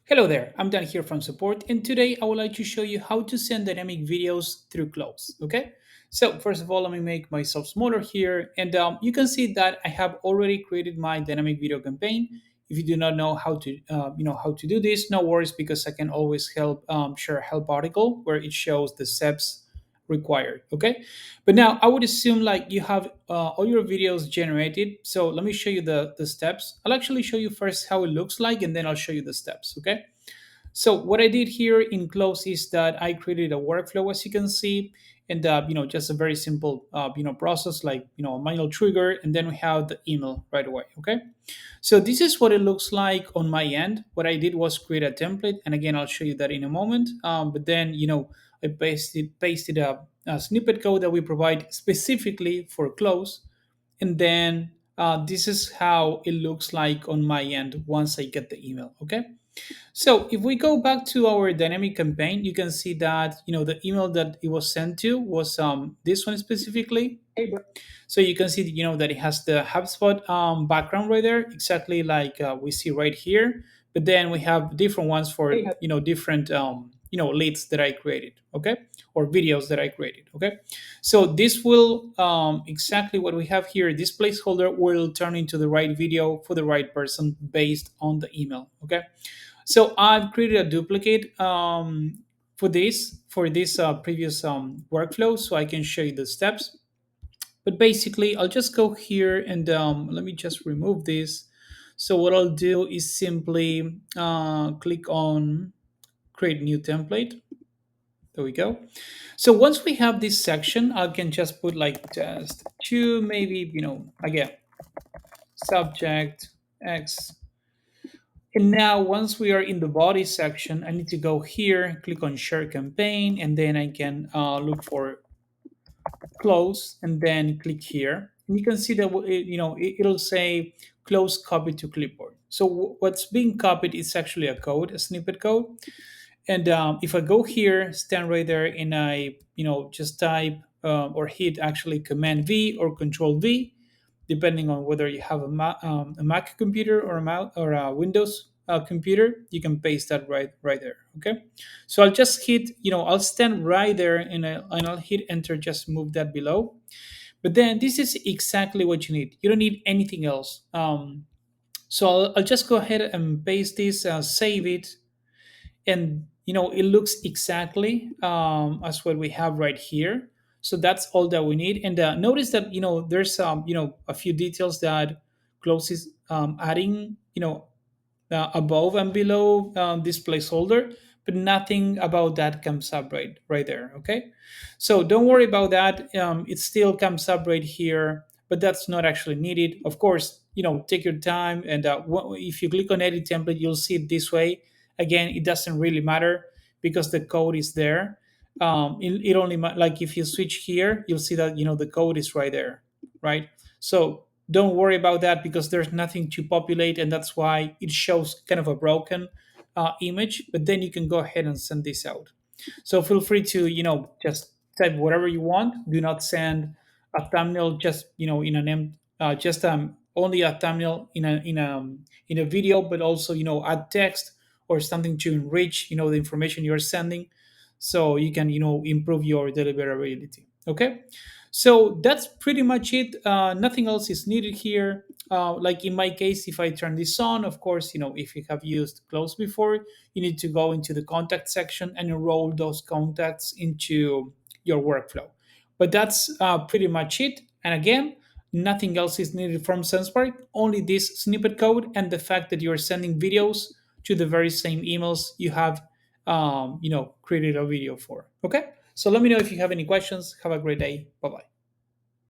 Hello there, I'm Dan here from support, and today I would like to show you how to send dynamic videos through Close. Okay, so first of all, let me make myself smaller here, and you can see that I have already created my dynamic video campaign. If you do not know how to, how to do this, no worries because I can always help share a help article where it shows the steps required. Okay, but now I would assume like you have all your videos generated. So let me show you the steps. I'll actually show you first how it looks like, and then I'll show you the steps. Okay. So what I did here in Close is that I created a workflow, as you can see, and just a very simple process like a manual trigger, and then we have the email right away. Okay, so this is what it looks like on my end. What I did was create a template, and again I'll show you that in a moment. But then I pasted a snippet code that we provide specifically for Close, and then this is how it looks like on my end once I get the email. Okay. So if we go back to our dynamic campaign, you can see that the email that it was sent to was this one specifically. So you can see that it has the HubSpot background right there, exactly like we see right here. But then we have different ones for different leads that I created, okay, or videos that I created, okay. So this will exactly what we have here. This placeholder will turn into the right video for the right person based on the email, okay. So I've created a duplicate for this previous workflow, so I can show you the steps. But basically, I'll just go here and let me just remove this. So what I'll do is simply click on create new template. There we go. So once we have this section, I can just put like test two, maybe again subject X. And now once we are in the body section, I need to go here, click on share campaign, and then I can look for close and then click here. And you can see that it'll say close copy to clipboard. So what's being copied is actually a code, a snippet code. And if I go here, stand right there, and I just type or hit actually Command V or Control V, depending on whether you have a Mac computer or a Windows computer, you can paste that right there. Okay, so I'll just hit, I'll stand right there, and I'll hit Enter, just move that below. But then this is exactly what you need. You don't need anything else. So I'll just go ahead and paste this, save it, and it looks exactly as what we have right here. So that's all that we need. And notice that there's a few details that Close is adding above and below this placeholder, but nothing about that comes up right there. Okay, so don't worry about that. It still comes up right here, but that's not actually needed. Of course, take your time, and if you click on edit template, you'll see it this way. Again, it doesn't really matter because the code is there. It only like if you switch here, you'll see that the code is right there, right? So don't worry about that because there's nothing to populate, and that's why it shows kind of a broken image. But then you can go ahead and send this out. So feel free to just type whatever you want. Do not send a thumbnail just in an just only a thumbnail in a video, but also add text or something to enrich the information you're sending, so you can improve your deliverability. Okay, so that's pretty much it. Nothing else is needed here. Like in my case, if I turn this on, of course, if you have used Close before, you need to go into the contact section and enroll those contacts into your workflow. But that's pretty much it. And again, nothing else is needed from Sendspark, only this snippet code and the fact that you're sending videos to the very same emails you have created a video for. Okay, so let me know if you have any questions. Have a great day. Bye bye.